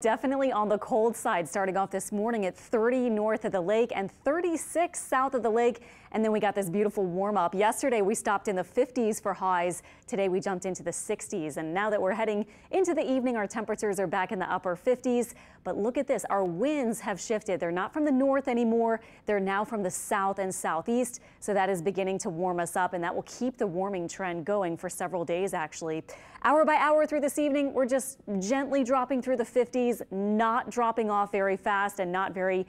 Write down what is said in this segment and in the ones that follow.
Definitely on the cold side, starting off this morning at 30 north of the lake and 36 south of the lake. And then we got this beautiful warm up. Yesterday we stopped in the 50s for highs. Today we jumped into the 60s. And now that we're heading into the evening, our temperatures are back in the upper 50s. But look at this. Our winds have shifted. They're not from the north anymore. They're now from the south and southeast. So that is beginning to warm us up, and that will keep the warming trend going for several days, actually. Hour by hour through this evening, we're just gently dropping through the 50s, not dropping off very fast and not very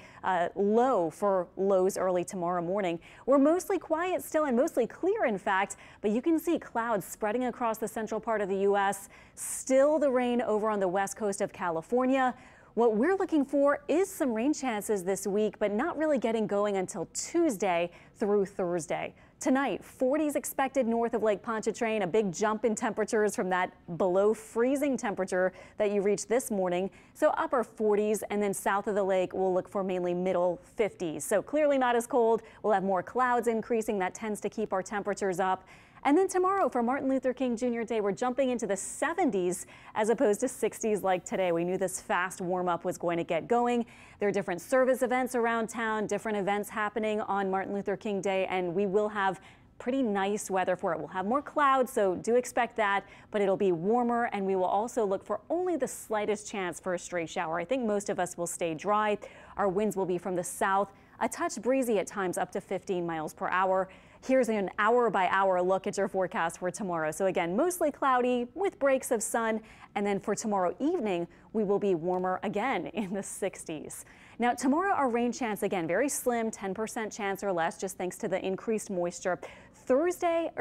low for lows early tomorrow morning. We're mostly quiet still and mostly clear, in fact, but you can see clouds spreading across the central part of the U.S. Still the rain over on the west coast of California. What we're looking for is some rain chances this week, but not really getting going until Tuesday through Thursday. Tonight, 40s expected north of Lake Pontchartrain, a big jump in temperatures from that below freezing temperature that you reached this morning. So upper 40s, and then south of the lake, we'll look for mainly middle 50s. So clearly not as cold. We'll have more clouds increasing. That tends to keep our temperatures up. And then tomorrow for Martin Luther King Jr. Day, we're jumping into the 70s as opposed to 60s like today. We knew this fast warm up was going to get going. There are different service events around town, different events happening on Martin Luther King Day, and we will have pretty nice weather for it. We'll have more clouds, so do expect that, but it'll be warmer, and we will also look for only the slightest chance for a stray shower. I think most of us will stay dry. Our winds will be from the south, a touch breezy at times, up to 15 miles per hour. Here's an hour by hour look at your forecast for tomorrow. So again, mostly cloudy with breaks of sun. And then for tomorrow evening, we will be warmer again in the 60s. Now tomorrow, our rain chance again, very slim, 10% chance or less, just thanks to the increased moisture. Tuesday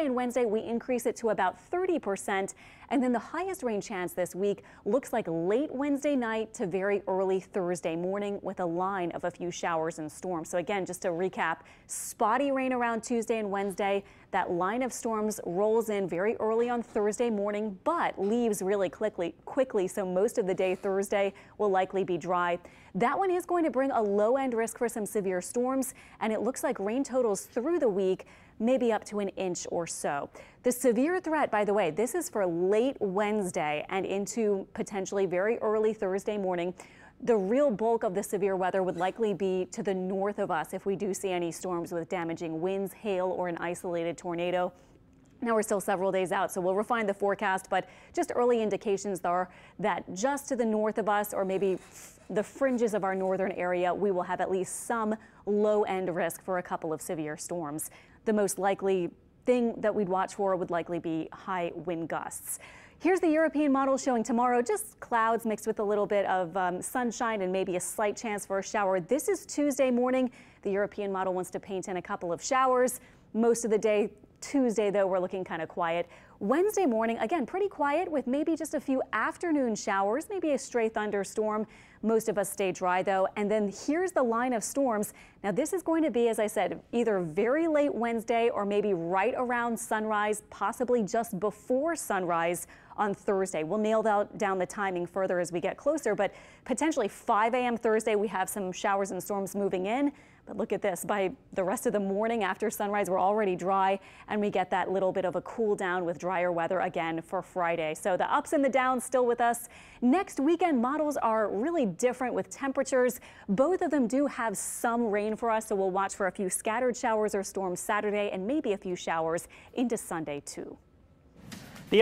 and Wednesday, we increase it to about 30%. And then the highest rain chance this week looks like late Wednesday night to very early Thursday morning with a line of a few showers and storms. So again, just to recap, spotty rain around Tuesday and Wednesday. That line of storms rolls in very early on Thursday morning, but leaves really quickly. So most of the day Thursday will likely be dry. That one is going to bring a low end risk for some severe storms, and it looks like rain totals through the week maybe up to an inch or so. The severe threat, by the way, this is for late Wednesday and into potentially very early Thursday morning. The real bulk of the severe weather would likely be to the north of us if we do see any storms with damaging winds, hail, or an isolated tornado. Now we're still several days out, so we'll refine the forecast, but just early indications are that just to the north of us, or maybe the fringes of our northern area, we will have at least some low-end risk for a couple of severe storms. The most likely thing that we'd watch for would likely be high wind gusts. Here's the European model showing tomorrow just clouds mixed with a little bit of sunshine and maybe a slight chance for a shower. This is Tuesday morning. The European model wants to paint in a couple of showers. Most of the day Tuesday, though, we're looking kind of quiet. Wednesday morning, again, pretty quiet with maybe just a few afternoon showers, maybe a stray thunderstorm. Most of us stay dry, though. And then here's the line of storms. Now, this is going to be, as I said, either very late Wednesday or maybe right around sunrise, possibly just before sunrise on Thursday. We'll nail down the timing further as we get closer, but potentially 5 a.m. Thursday, we have some showers and storms moving in. But look at this, by the rest of the morning after sunrise, we're already dry, and we get that little bit of a cool down with drier weather again for Friday. So the ups and the downs still with us. Next weekend, models are really different with temperatures. Both of them do have some rain for us, so we'll watch for a few scattered showers or storms Saturday and maybe a few showers into Sunday too. The